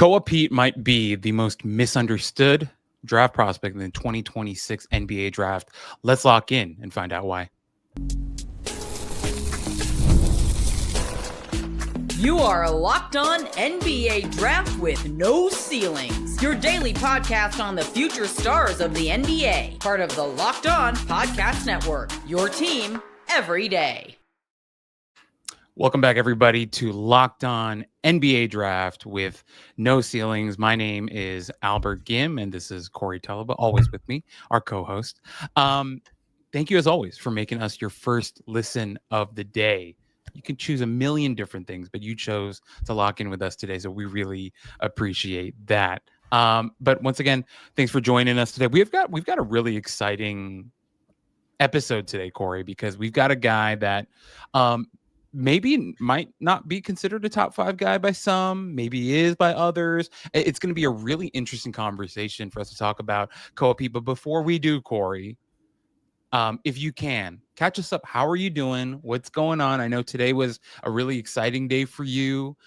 Koa Peat might be the most misunderstood draft prospect in the 2026 NBA draft. Let's lock in and find out why. You are Locked On NBA Draft with no ceilings. Your daily podcast on the future stars of the NBA. Part of the Locked On Podcast Network. Your team every day. Welcome back, everybody, to Locked On NBA Draft with no ceilings. My name is Albert Gim, and this is Corey Tulaba, always with me, our co-host. Thank you, as always, for making us your first listen of the day. You can choose a million different things, but you chose to lock in with us today, so we really appreciate that. But once again, thanks for joining us today. We've got a really exciting episode today, Corey, because we've got a guy that maybe might not be considered a top 5 guy by some, maybe he is by others. It's going to be a really interesting conversation for us to talk about Koa Peat. But before we do, Corey, if you can catch us up, how are you doing? What's going on? I know today was a really exciting day for you.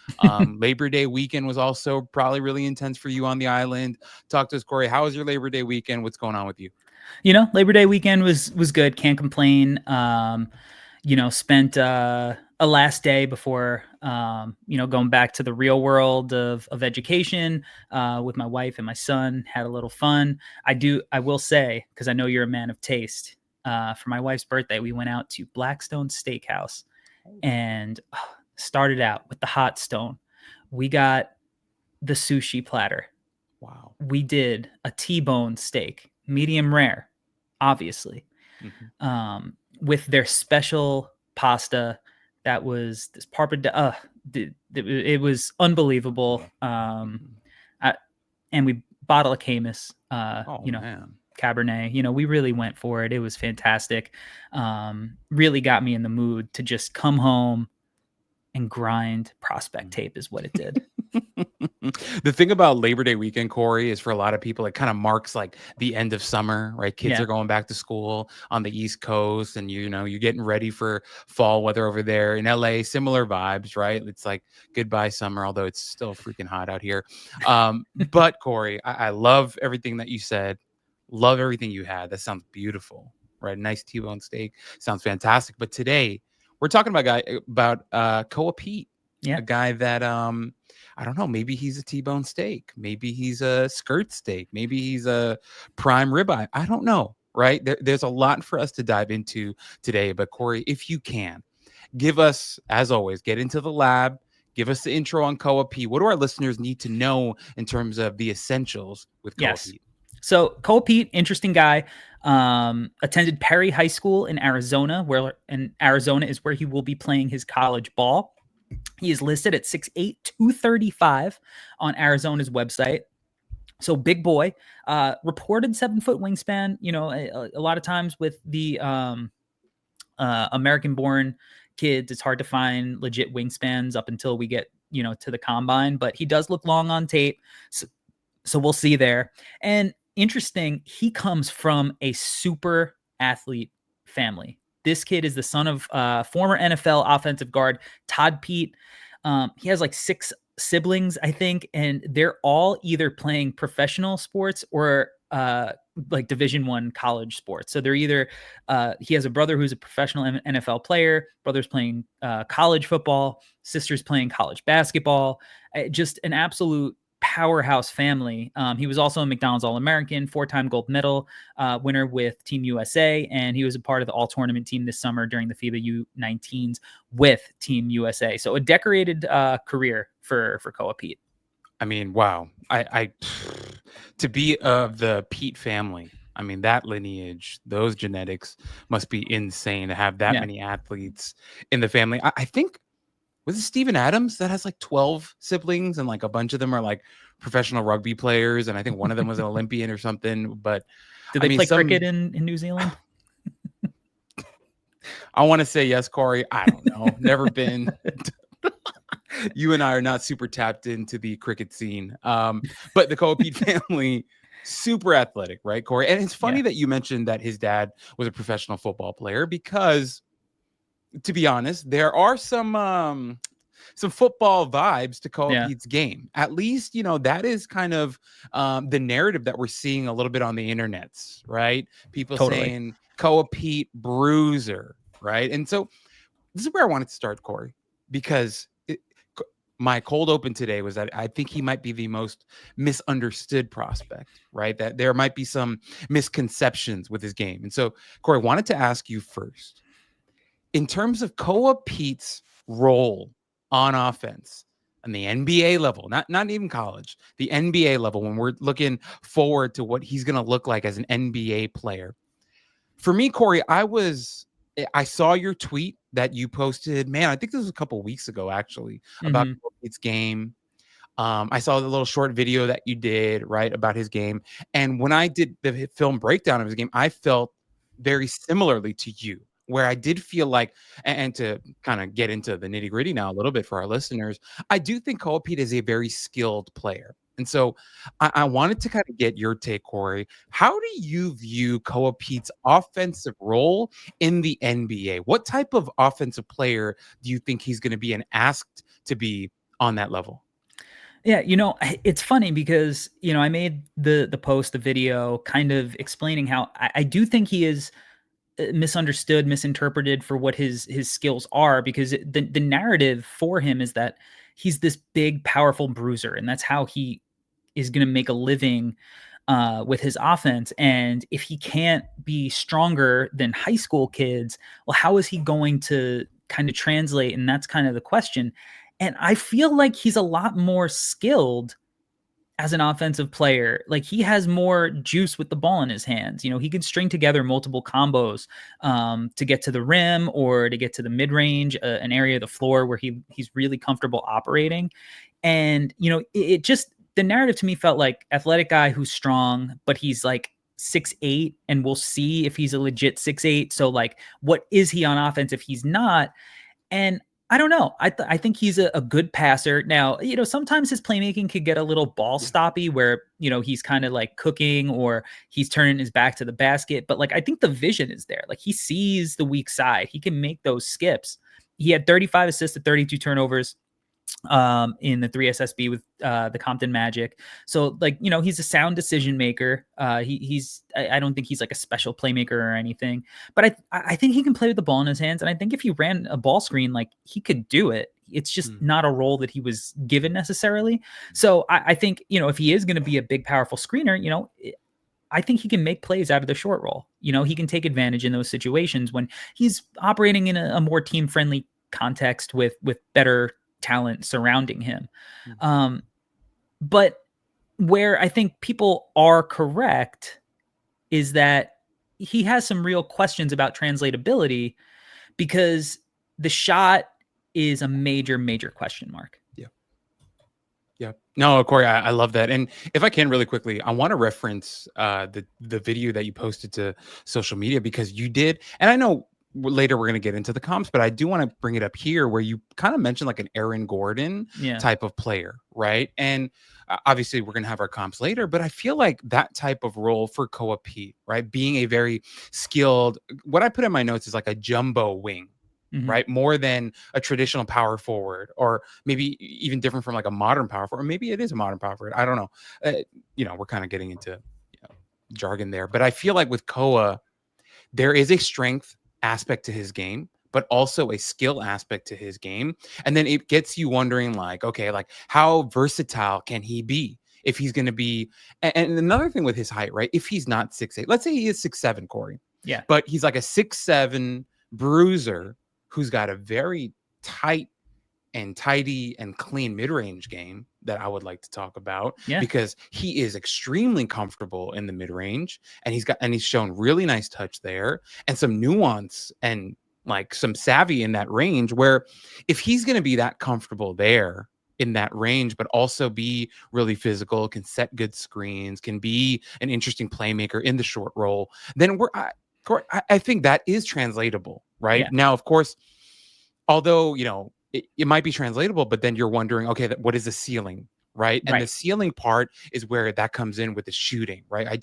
Labor Day weekend was also probably really intense for you on the island. Talk to us, Corey. How was your Labor Day weekend? What's going on with you? Labor Day weekend was good. Can't complain. Spent a last day before, going back to the real world of education with my wife and my son. Had a little fun. I will say, because I know you're a man of taste, for my wife's birthday, we went out to Blackstone Steakhouse and started out with the hot stone. We got the sushi platter. Wow. We did a T-bone steak, medium rare, obviously, with their special pasta. That was this it was unbelievable. And we bottle of Camus, man. Cabernet. We really went for it. It was fantastic. Really got me in the mood to just come home and grind prospect tape is what it did. The thing about Labor Day weekend, Corey, is for a lot of people, it kind of marks like the end of summer, right? Kids are going back to school on the East Coast, and you're getting ready for fall weather over there. In LA, similar vibes, right? It's like goodbye summer, although it's still freaking hot out here. But Corey, I love everything that you said. Love everything you had. That sounds beautiful, right? Nice T-bone steak. Sounds fantastic. But today we're talking about Koa Peat. Yeah. A guy that I don't know, maybe he's a T-bone steak, maybe he's a skirt steak, maybe he's a prime ribeye. I don't know, right? There's a lot for us to dive into today. But Corey, if you can, give us, as always, get into the lab, give us the intro on Koa Peat. What do our listeners need to know in terms of the essentials with Koa Peat? So Koa Peat, interesting guy. Attended Perry High School in Arizona, Arizona is where he will be playing his college ball. He is listed at 6'8", 235 on Arizona's website. So big boy, reported 7-foot wingspan. A lot of times with the American-born kids, it's hard to find legit wingspans up until we get, to the combine. But he does look long on tape, so we'll see there. And interesting, he comes from a super athlete family. This kid is the son of former NFL offensive guard Todd Peat. He has like 6 siblings, I think, and they're all either playing professional sports or like Division I college sports. So they're either he has a brother who's a professional NFL player, brother's playing college football, sister's playing college basketball. Just an absolute powerhouse family. He was also a McDonald's All-American, 4-time gold medal winner with Team USA, and he was a part of the all-tournament team this summer during the FIBA U19s with Team USA. So a decorated career for Koa Peat. I mean, wow. I to be of the Peat family, I mean, that lineage, those genetics must be insane to have that many athletes in the family. I think, was it Steven Adams that has like 12 siblings and like a bunch of them are like professional rugby players, and I think one of them was an Olympian or something. But did they play cricket in New Zealand? I want to say yes, Corey. I don't know. Never been. You and I are not super tapped into the cricket scene. But the Koa Peat family, super athletic, right, Corey? And it's funny that you mentioned that his dad was a professional football player, because to be honest, there are some some football vibes to Koa Yeah. Peat's game. At least, that is kind of the narrative that we're seeing a little bit on the internets, right? People Totally. saying Koa Peat bruiser, right? And so this is where I wanted to start, Corey, because my cold open today was that I think he might be the most misunderstood prospect, right? That there might be some misconceptions with his game. And so, Corey, I wanted to ask you first, in terms of Koa Peat's role on offense on the NBA level, not even college, the NBA level, when we're looking forward to what he's going to look like as an NBA player. For me, Corey, I saw your tweet that you posted. Man, I think this was a couple weeks ago, actually, about Mhm. Kobe's game. I saw the little short video that you did, right, about his game. And when I did the film breakdown of his game, I felt very similarly to you, where I did feel like, and to kind of get into the nitty gritty now a little bit for our listeners, I do think Koa Peat is a very skilled player. And so I wanted to kind of get your take, Corey. How do you view Koa Peat's offensive role in the NBA? What type of offensive player do you think he's going to be and asked to be on that level? Yeah, it's funny because, I made the post, the video kind of explaining how I do think he is misunderstood, misinterpreted for what his skills are, because the narrative for him is that he's this big, powerful bruiser, and that's how he is going to make a living with his offense. And if he can't be stronger than high school kids, well, how is he going to kind of translate? And that's kind of the question. And I feel like he's a lot more skilled as an offensive player. Like, he has more juice with the ball in his hands. He can string together multiple combos to get to the rim or to get to the mid range, an area of the floor where he's really comfortable operating. And it just, the narrative to me felt like athletic guy who's strong, but he's like 6'8", and we'll see if he's a legit 6'8". So like, what is he on offense if he's not? And I don't know. I think he's a good passer. Now, sometimes his playmaking could get a little ball stoppy where, he's kind of like cooking or he's turning his back to the basket. But like, I think the vision is there. Like, he sees the weak side. He can make those skips. He had 35 assists to 32 turnovers in the 3 SSB with the Compton Magic. So like, he's a sound decision maker. I don't think he's like a special playmaker or anything, but I think he can play with the ball in his hands. And I think if he ran a ball screen, like, he could do it. It's just not a role that he was given necessarily. So I think, if he is going to be a big, powerful screener, I think he can make plays out of the short roll. He can take advantage in those situations when he's operating in a more team friendly context with better talent surrounding him. But where I think people are correct is that he has some real questions about translatability, because the shot is a major, major question mark. Yeah. No, Corey, I love that. And if I can really quickly, I want to reference the video that you posted to social media, because you did, and I know later we're going to get into the comps, but I do want to bring it up here where you kind of mentioned like an Aaron Gordon type of player, right? And obviously we're going to have our comps later, but I feel like that type of role for Koa Peat, right? Being a very skilled, what I put in my notes is like a jumbo wing, right? More than a traditional power forward, or maybe even different from like a modern power forward. Or maybe it is a modern power forward. I don't know. We're kind of getting into jargon there, but I feel like with Koa, there is a strength aspect to his game, but also a skill aspect to his game. And then it gets you wondering, like, okay, like, how versatile can he be if he's going to be? And another thing with his height, right? If he's not 6'8", let's say he is 6'7", Corey. Yeah. But he's like a 6'7" bruiser who's got a very tight and tidy and clean mid-range game that I would like to talk about, because he is extremely comfortable in the mid-range, and he's shown really nice touch there and some nuance and like some savvy in that range, where if he's going to be that comfortable there in that range, but also be really physical, can set good screens, can be an interesting playmaker in the short roll, then I think that is translatable, right? Now, of course, although, it might be translatable, but then you're wondering, okay, what is the ceiling, right? And the ceiling part is where that comes in with the shooting, right? I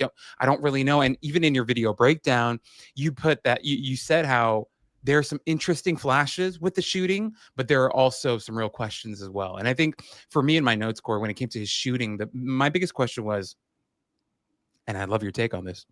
don't really know. And even in your video breakdown, you put that, you said how there are some interesting flashes with the shooting, but there are also some real questions as well. And I think for me in my notes, Corey, when it came to his shooting, my biggest question was, and I love your take on this.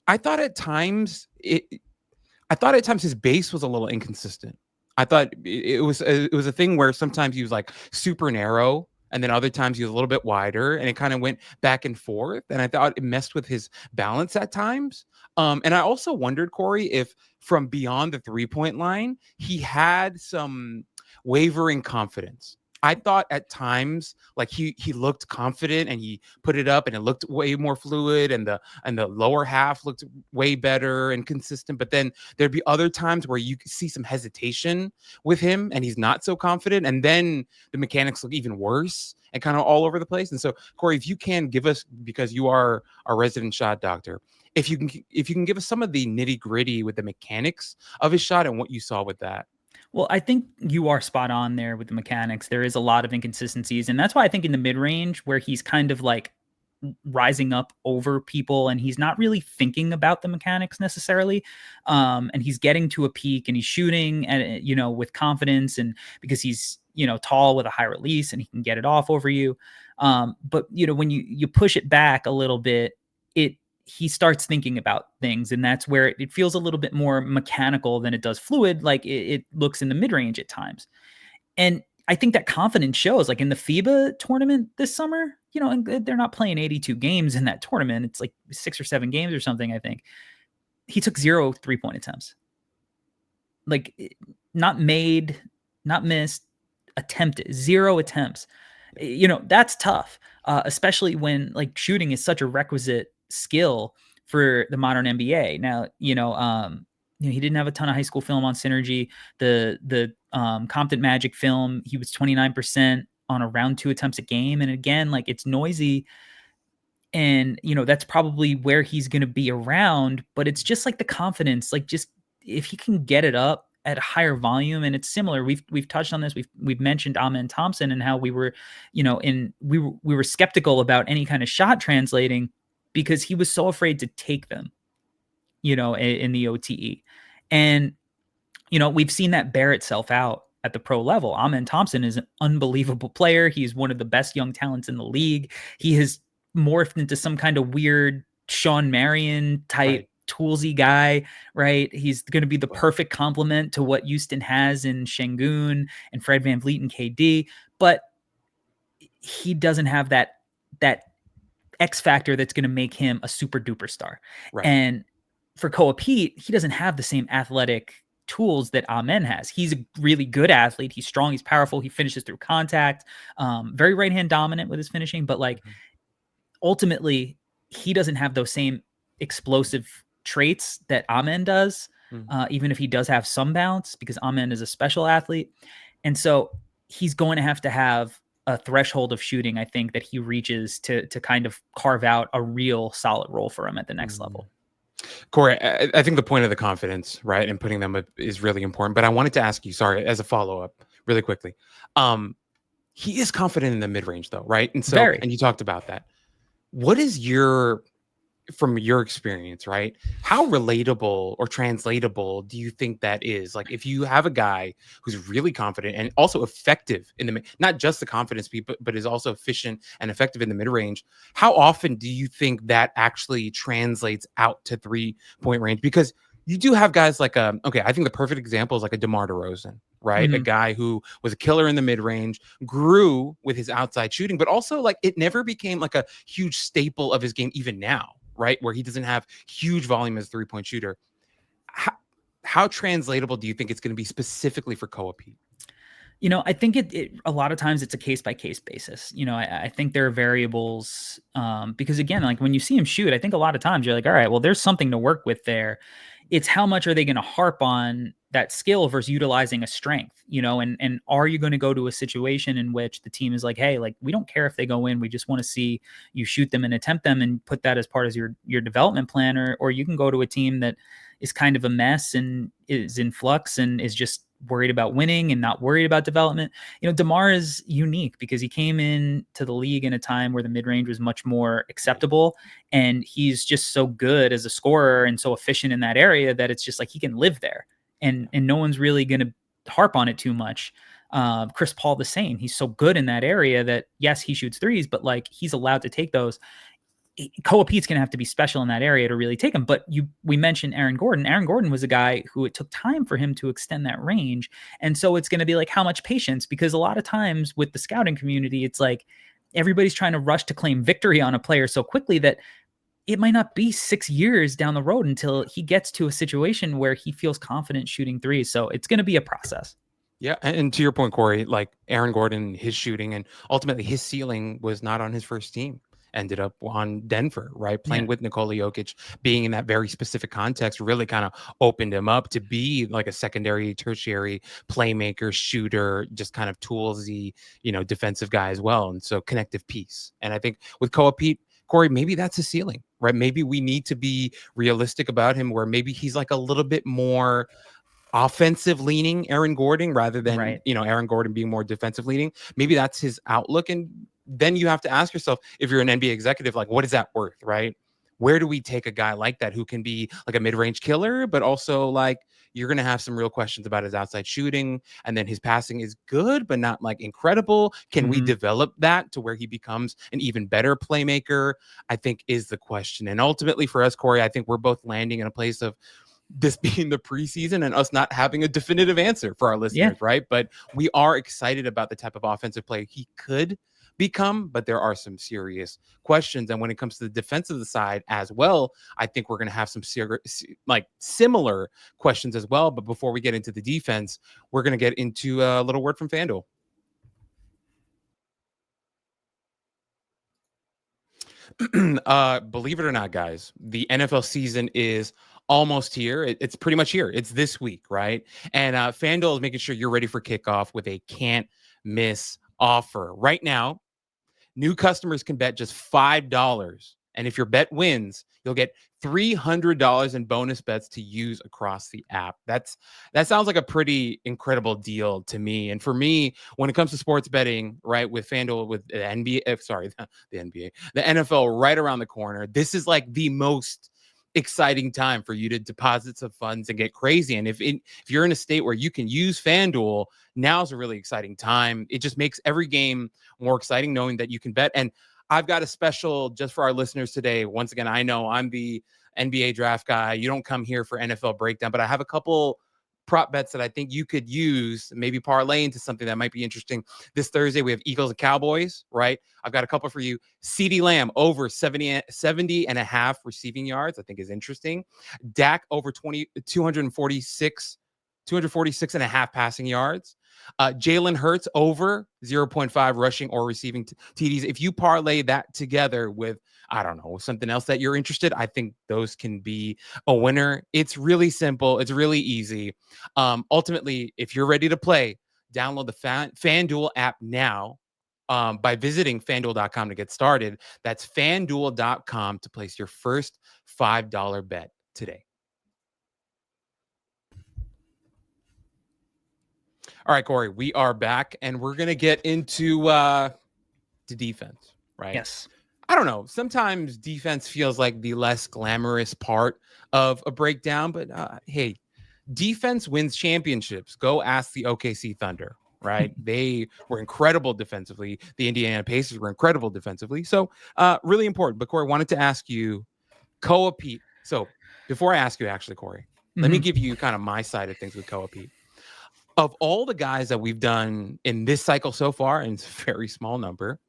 I thought at times his base was a little inconsistent. I thought it was a thing where sometimes he was like super narrow, and then other times he was a little bit wider, and it kind of went back and forth. And I thought it messed with his balance at times. And I also wondered, Corey, if from beyond the 3-point line, he had some wavering confidence. I thought at times like he looked confident and he put it up and it looked way more fluid, and the lower half looked way better and consistent. But then there'd be other times where you could see some hesitation with him and he's not so confident. And then the mechanics look even worse and kind of all over the place. And so, Corey, if you can give us, because you are our resident shot doctor, if you can give us some of the nitty gritty with the mechanics of his shot and what you saw with that. Well, I think you are spot on there with the mechanics. There is a lot of inconsistencies. And that's why I think in the mid-range, where he's kind of like rising up over people and he's not really thinking about the mechanics necessarily, and he's getting to a peak and he's shooting and with confidence, and because he's tall with a high release and he can get it off over you. But when you push it back a little bit, he starts thinking about things, and that's where it feels a little bit more mechanical than it does fluid, like it looks in the mid-range at times. And I think that confidence shows, like in the FIBA tournament this summer, and they're not playing 82 games in that tournament. It's like 6 or 7 games or something, I think. He took 0 3-point attempts. Like, not made, not missed, attempted, 0 attempts. That's tough, especially when like shooting is such a requisite skill for the modern NBA. Now, he didn't have a ton of high school film on Synergy. The Compton Magic film, he was 29% on around 2 attempts a game. And again, like it's noisy. And, that's probably where he's going to be around, but it's just like the confidence, like just if he can get it up at a higher volume. And it's similar. We've touched on this. We've mentioned Amen Thompson and how we were, we were skeptical about any kind of shot translating, because he was so afraid to take them, in the OTE. And, we've seen that bear itself out at the pro level. Amen Thompson is an unbelievable player. He's one of the best young talents in the league. He has morphed into some kind of weird Sean Marion type toolsy guy, right? He's going to be the perfect complement to what Houston has in Şengün and Fred VanVleet and KD. But he doesn't have that X factor that's going to make him a super duper star. Right. And for Koa Peat, he doesn't have the same athletic tools that Amen has. He's a really good athlete. He's strong. He's powerful. He finishes through contact. Very right hand dominant with his finishing, but like ultimately he doesn't have those same explosive traits that Amen does. Even if he does have some bounce, because Amen is a special athlete. And so he's going to have a threshold of shooting, I think, that he reaches to kind of carve out a real solid role for him at the next level. Corey, I think the point of the confidence, right, and putting them up is really important. But I wanted to ask you, sorry, as a follow-up really quickly. He is confident in the mid-range though, right? And so, and you talked about that. What is from your experience, right? How relatable or translatable do you think that is? Like, if you have a guy who's really confident and also effective in not just the confidence piece, but is also efficient and effective in the mid-range, how often do you think that actually translates out to 3-point range? Because you do have guys like, I think the perfect example is like a DeMar DeRozan, right? A guy who was a killer in the mid-range, grew with his outside shooting, but also like it never became like a huge staple of his game even now, right? Where he doesn't have huge volume as a 3-point shooter. How translatable do you think it's going to be specifically for Koa Peat? I think it a lot of times it's a case by case basis. I think there are variables because again, like when you see him shoot, I think a lot of times you're like, all right, well, there's something to work with there. It's how much are they going to harp on that skill versus utilizing a strength, and are you going to go to a situation in which the team is like, hey, like we don't care if they go in, we just want to see you shoot them and attempt them and put that as part of your development plan, or you can go to a team that is kind of a mess and is in flux and is just worried about winning and not worried about development. DeMar is unique because he came in to the league in a time where the mid-range was much more acceptable, and he's just so good as a scorer and so efficient in that area that it's just like he can live there. and no one's really going to harp on it too much. Chris Paul the same. He's so good in that area that yes, he shoots threes, but like he's allowed to take those. Koa Peat's going to have to be special in that area to really take him. But we mentioned Aaron Gordon. Aaron Gordon was a guy who it took time for him to extend that range. And so it's going to be like, how much patience? Because a lot of times with the scouting community, it's like everybody's trying to rush to claim victory on a player so quickly that it might not be 6 years down the road until he gets to a situation where he feels confident shooting threes. So it's going to be a process. Yeah. And to your point, Corey, like Aaron Gordon, his shooting and ultimately his ceiling was not on his first team. Ended up on Denver, right? Playing with Nikola Jokic, being in that very specific context really kind of opened him up to be like a secondary, tertiary playmaker, shooter, just kind of toolsy, defensive guy as well. And so connective piece. And I think with Koa Peat, Corey, maybe that's a ceiling, right? Maybe we need to be realistic about him where maybe he's like a little bit more offensive leaning Aaron Gordon rather than, Aaron Gordon being more defensive leaning. Maybe that's his outlook. And then you have to ask yourself, if you're an NBA executive, like, what is that worth, right? Where do we take a guy like that who can be like a mid-range killer, but also like you're going to have some real questions about his outside shooting, and then his passing is good, but not like incredible. Can we develop that to where he becomes an even better playmaker? I think is the question. And ultimately for us, Corey, I think we're both landing in a place of this being the preseason and us not having a definitive answer for our listeners, right? But we are excited about the type of offensive player he could become, but there are some serious questions. And when it comes to the defensive side as well, I think we're going to have some similar questions as well. But before we get into the defense, we're going to get into a little word from FanDuel. Believe it or not, guys, the NFL season is almost here. It's pretty much here. It's this week, right? And FanDuel is making sure you're ready for kickoff with a can't miss offer. Right now, new customers can bet just $5. And if your bet wins, you'll get $300 in bonus bets to use across the app. That sounds like a pretty incredible deal to me. And for me, when it comes to sports betting, right, with FanDuel, with the NBA, the NBA, the NFL right around the corner, this is like the most exciting time for you to deposit some funds and get crazy. And if you're in a state where you can use FanDuel, now's a really exciting time. It just makes every game more exciting knowing that you can bet. And I've got a special just for our listeners today. Once again, I know I'm the NBA draft guy. You don't come here for NFL breakdown, but I have a couple prop bets that I think you could use, maybe parlay into something that might be interesting. This Thursday, we have Eagles and Cowboys, right? I've got a couple for you. CeeDee Lamb over 70 and a half receiving yards, I think is interesting. Dak over 246 and a half passing yards. Jalen Hurts over 0.5 rushing or receiving TDs. If you parlay that together with, I don't know, something else that you're interested, I think those can be a winner. It's really simple. It's really easy. Ultimately, if you're ready to play, download the FanDuel app now by visiting FanDuel.com to get started. That's FanDuel.com to place your first $5 bet today. All right, Corey, we are back, and we're going to get into the defense, right? Yes. I don't know. Sometimes defense feels like the less glamorous part of a breakdown, but hey, defense wins championships. Go ask the OKC Thunder, right? They were incredible defensively. The Indiana Pacers were incredible defensively. So really important. But Corey, wanted to ask you, Koa Peat. So before I ask you, actually, Corey, let me give you kind of my side of things with Koa Peat. Of all the guys that we've done in this cycle so far, and it's a very small number,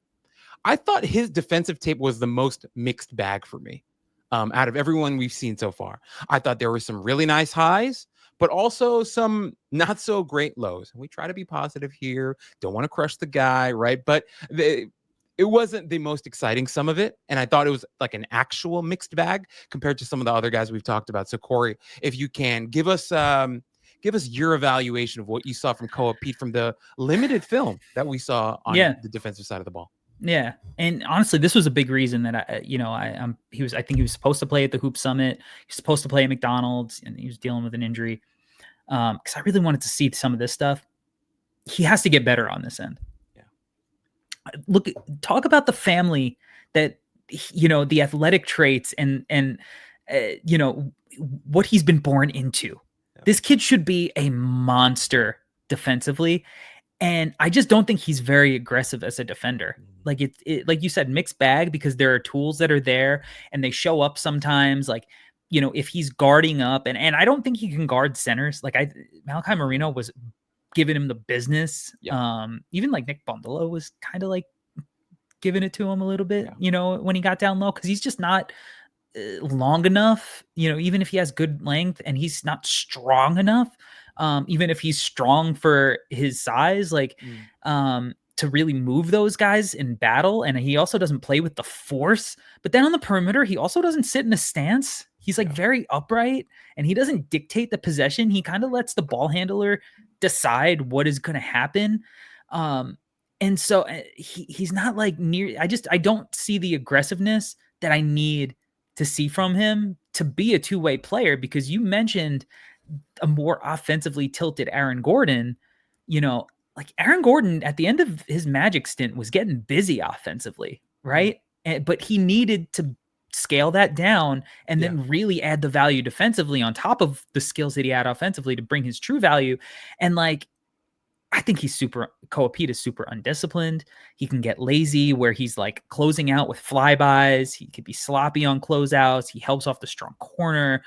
I thought his defensive tape was the most mixed bag for me out of everyone we've seen so far. I thought there were some really nice highs, but also some not so great lows. And we try to be positive here. Don't want to crush the guy, right? But it wasn't the most exciting, some of it. And I thought it was like an actual mixed bag compared to some of the other guys we've talked about. So Corey, if you can give us your evaluation of what you saw from Koa Peat from the limited film that we saw on the defensive side of the ball. Yeah. And honestly, this was a big reason that I think he was supposed to play at the Hoop Summit. He's supposed to play at McDonald's, and he was dealing with an injury. Because I really wanted to see some of this stuff. He has to get better on this end. Yeah. Talk about the family that, the athletic traits and what he's been born into. This kid should be a monster defensively. And I just don't think he's very aggressive as a defender. Like like you said, mixed bag, because there are tools that are there and they show up sometimes. Like, if he's guarding up, and I don't think he can guard centers. Like Malachi Marino was giving him the business. Yeah. Even like Nick Bondolo was kind of like giving it to him a little bit, when he got down low, because he's just not long enough, even if he has good length, and he's not strong enough, even if he's strong for his size, like to really move those guys in battle. And he also doesn't play with the force. But then on the perimeter, he also doesn't sit in a stance. He's like very upright, and he doesn't dictate the possession. He kind of lets the ball handler decide what is going to happen. And so he's not like near. I don't see the aggressiveness that I need to see from him to be a two-way player, because you mentioned a more offensively tilted Aaron Gordon. Like Aaron Gordon at the end of his Magic stint was getting busy offensively, right? But he needed to scale that down and then really add the value defensively on top of the skills that he had offensively to bring his true value. And like, I think Koa Peat is super undisciplined. He can get lazy where he's like closing out with flybys. He could be sloppy on closeouts. He helps off the strong corner,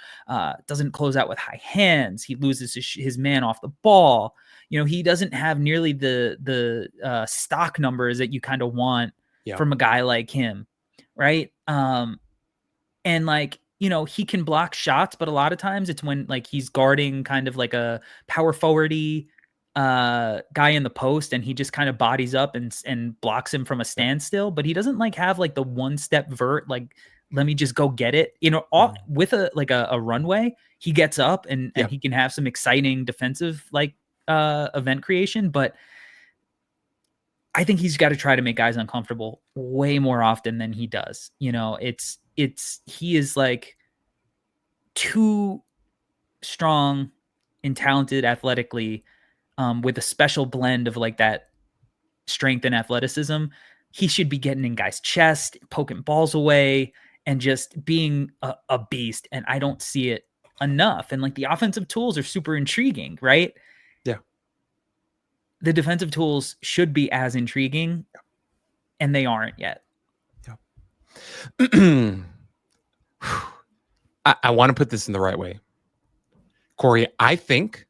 doesn't close out with high hands. He loses his man off the ball. He doesn't have nearly the stock numbers that you kind of want from a guy like him, right? And like, he can block shots, but a lot of times it's when like he's guarding kind of like a power forward-y guy in the post, and he just kind of bodies up and blocks him from a standstill. But he doesn't like have like the one-step vert, like let me just go get it. With a runway, he gets up and he can have some exciting defensive like event creation. But I think he's got to try to make guys uncomfortable way more often than he does. He is like too strong and talented athletically, with a special blend of like that strength and athleticism. He should be getting in guys' chest, poking balls away, and just being a beast. And I don't see it enough. And like the offensive tools are super intriguing, right? Yeah. The defensive tools should be as intriguing, and they aren't yet. Yeah. I want to put this in the right way. Corey, I think,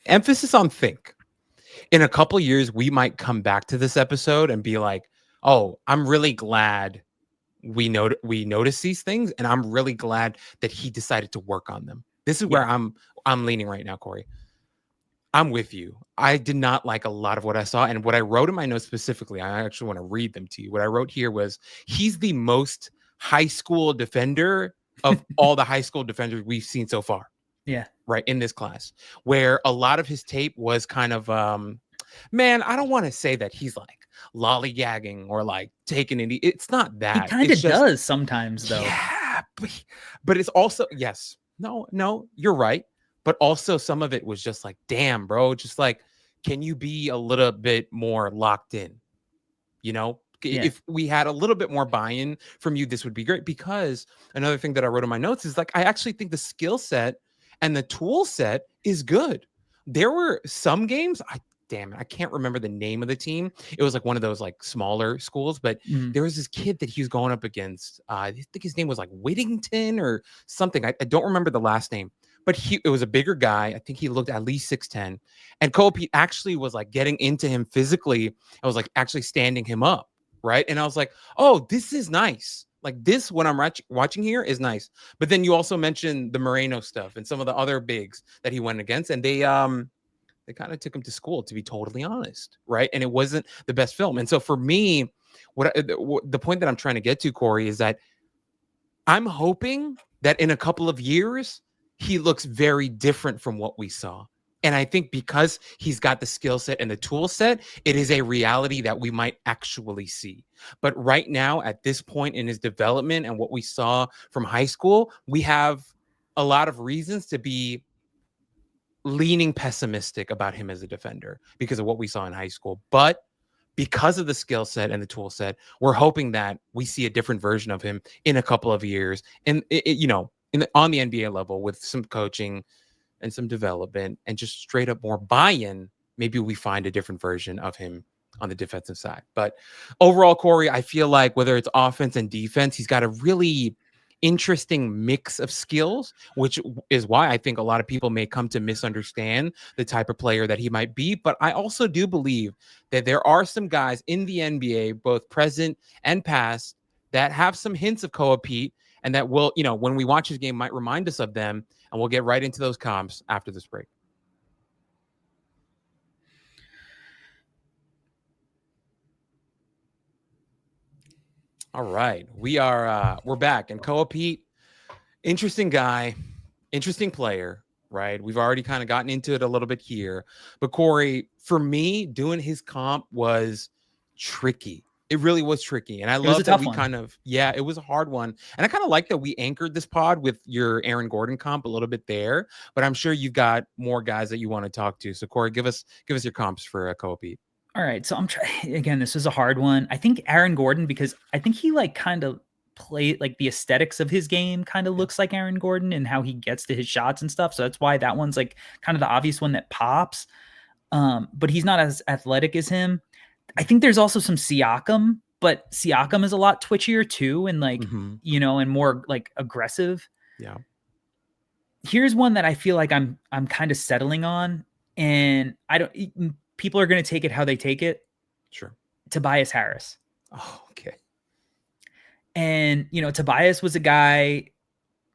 emphasis on think. In a couple of years, we might come back to this episode and be like, oh, I'm really glad we noticed these things, and I'm really glad that he decided to work on them. This is where I'm leaning right now, Corey. I'm with you. I did not like a lot of what I saw, and what I wrote in my notes specifically, I actually want to read them to you. What I wrote here was, he's the most high school defender of all the high school defenders we've seen so far. Yeah. Right, in this class, where a lot of his tape was kind of, man, I don't want to say that he's like lollygagging or like taking it. It's not that. He kind of does sometimes, though. Yeah, but it's also, no, you're right. But also some of it was just like, damn, bro, just like, can you be a little bit more locked in? If we had a little bit more buy-in from you, this would be great. Because another thing that I wrote in my notes is like, I actually think the skill set and the tool set is good. There were some games, I can't remember the name of the team. It was like one of those like smaller schools, but there was this kid that he was going up against. I think his name was like Whittington or something. I don't remember the last name, but it was a bigger guy. I think he looked at least 6'10". And Koa Peat actually was like getting into him physically. I was like actually standing him up, right? And I was like, oh, this is nice. Like this, when I'm watching here, is nice. But then you also mentioned the Moreno stuff and some of the other bigs that he went against, and they kind of took him to school, to be totally honest, right? And it wasn't the best film. And so for me, the point that I'm trying to get to, Corey, is that I'm hoping that in a couple of years he looks very different from what we saw. And I think because he's got the skill set and the tool set, it is a reality that we might actually see. But right now, at this point in his development and what we saw from high school, we have a lot of reasons to be leaning pessimistic about him as a defender because of what we saw in high school. But because of the skill set and the tool set, we're hoping that we see a different version of him in a couple of years. And, on the NBA level with some coaching and some development and just straight up more buy-in, maybe we find a different version of him on the defensive side. But overall, Corey, I feel like whether it's offense and defense, he's got a really interesting mix of skills, which is why I think a lot of people may come to misunderstand the type of player that he might be. But I also do believe that there are some guys in the NBA, both present and past, that have some hints of Koa Peat, and that will, when we watch his game, might remind us of them. And we'll get right into those comps after this break. All right, we're back, and Koa Peat, interesting guy, interesting player, right? We've already kind of gotten into it a little bit here, but Corey, for me, doing his comp was tricky. It really was tricky, and I love that we it was a hard one, and I kind of like that we anchored this pod with your Aaron Gordon comp a little bit there, but I'm sure you've got more guys that you want to talk to. So Corey, give us your comps for Koa Peat. All right. So I'm trying again. This is a hard one. I think Aaron Gordon, because I think he kind of play the aesthetics of his game kind of looks like Aaron Gordon and how he gets to his shots and stuff. So that's why that one's kind of the obvious one that pops. But he's not as athletic as him. I think there's also some Siakam, but Siakam is a lot twitchier too. And and more aggressive. Yeah. Here's one that I feel like I'm kind of settling on, and people are going to take it how they take it. Sure. Tobias Harris. Oh, okay. And, Tobias was a guy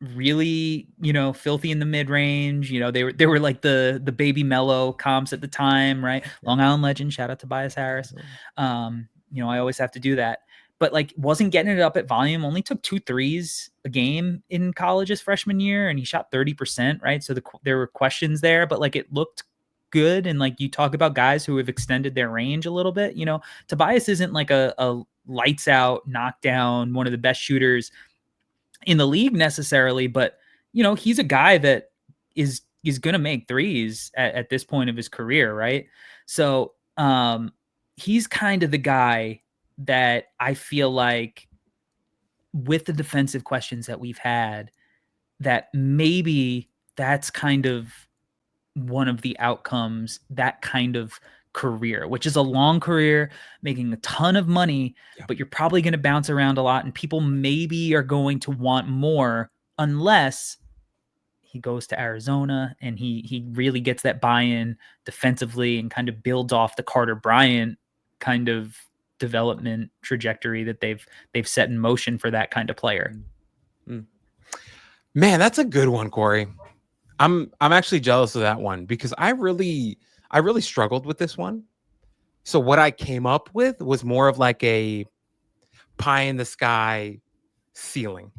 really, filthy in the mid-range. They were like the baby mellow comps at the time, right? Long Island legend. Shout out Tobias Harris. I always have to do that. But wasn't getting it up at volume, only took 2 threes a game in college his freshman year, and he shot 30%, right? So there were questions there, but it looked good. And you talk about guys who have extended their range a little bit, Tobias isn't a lights out knockdown, one of the best shooters in the league necessarily, but he's a guy that is going to make threes at this point of his career. Right. So he's kind of the guy that I feel like, with the defensive questions that we've had, that maybe that's kind of one of the outcomes, that kind of career, which is a long career, making a ton of money, but you're probably going to bounce around a lot, and people maybe are going to want more unless he goes to Arizona and he really gets that buy-in defensively and kind of builds off the Carter Bryant kind of development trajectory that they've set in motion for that kind of player. Man, that's a good one, Corey. I'm actually jealous of that one because I really struggled with this one. So what I came up with was more of a pie in the sky ceiling,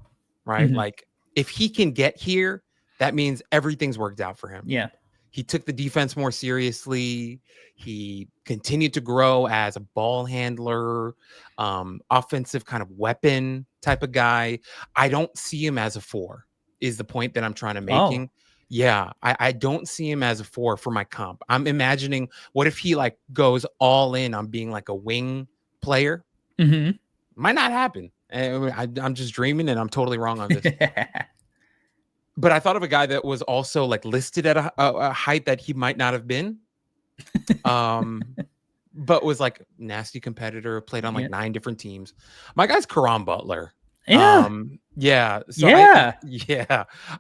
right? Mm-hmm. If he can get here, that means everything's worked out for him. Yeah. He took the defense more seriously. He continued to grow as a ball handler, offensive kind of weapon type of guy. I don't see him as a 4 is the point that I'm trying to making. Oh. Yeah, I don't see him as a 4 for my comp. I'm imagining, what if he goes all in on being a wing player? Mm-hmm. Might not happen. I'm just dreaming, and I'm totally wrong on this. But I thought of a guy that was also listed at a height that he might not have been, but was nasty competitor, played on 9 different teams. My guy's Caron Butler. Yeah. So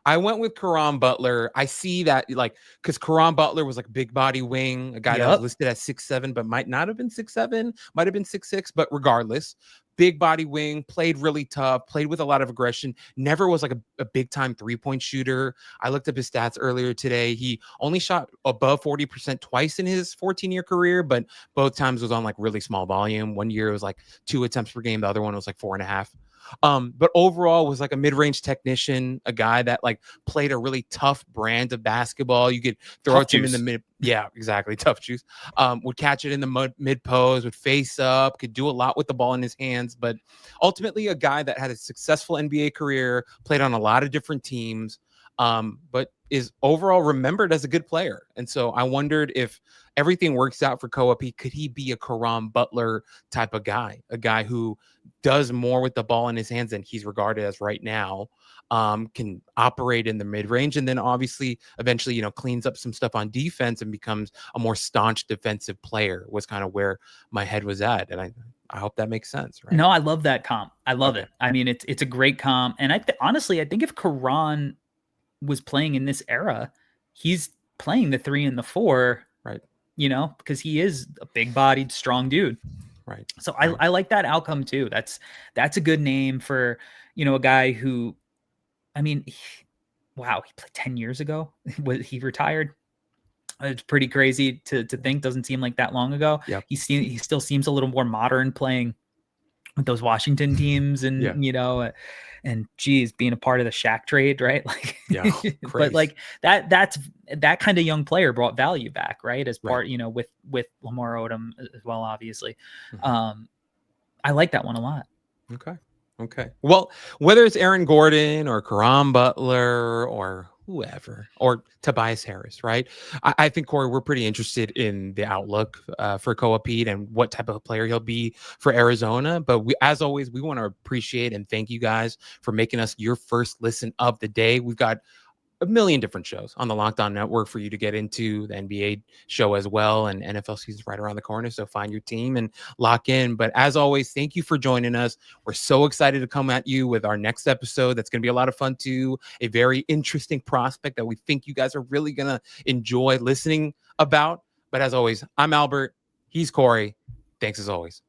I went with Caron Butler. I see that because Caron Butler was big body wing, a guy that was listed at 6'7", but might not have been 6'7", might have been 6'6", but regardless, big body wing, played really tough, played with a lot of aggression, never was a big time 3-point shooter. I looked up his stats earlier today. He only shot above 40% twice in his 14-year career, but both times was on really small volume. One year it was 2 attempts per game. The other one was 4.5. But overall was a mid-range technician, a guy that played a really tough brand of basketball. You could throw it to him in the mid. Yeah, exactly. Tough juice. Would catch it in the mid pose, would face up, could do a lot with the ball in his hands, but ultimately a guy that had a successful NBA career, played on a lot of different teams, but is overall remembered as a good player. And so I wondered, if everything works out for Koa Peat, could he be a Caron Butler type of guy, a guy who does more with the ball in his hands than he's regarded as right now. Can operate in the mid-range, and then obviously eventually, cleans up some stuff on defense and becomes a more staunch defensive player, was kind of where my head was at. And I hope that makes sense, right? No, I love that comp. I love Okay. it. I mean, it's a great comp. And honestly, I think if Karan was playing in this era, he's playing the 3 and the 4, Right. Because he is a big-bodied, strong dude. Right. So I like that outcome too. That's a good name for, a guy who, I mean, wow, he played 10 years ago. He retired. It's pretty crazy to think. Doesn't seem like that long ago. Yep. He still seems a little more modern playing with those Washington teams, and and geez, being a part of the Shaq trade, right? Like, yeah, but like that kind of young player brought value back, right? As part, right. With Lamar Odom as well, obviously. Mm-hmm. I like that one a lot. Okay. Well, whether it's Aaron Gordon or Karan Butler or whoever, or Tobias Harris, right? I think, Corey, we're pretty interested in the outlook for Koa Peat and what type of player he'll be for Arizona. But as always, we want to appreciate and thank you guys for making us your first listen of the day. We've got a million different shows on the Locked On Network for you to get into, the NBA show as well, and NFL season's right around the corner, so find your team and lock in. But as always, thank you for joining us. We're so excited to come at you with our next episode. That's going to be a lot of fun too, a very interesting prospect that we think you guys are really going to enjoy listening about. But as always, I'm Albert, he's Corey. Thanks as always.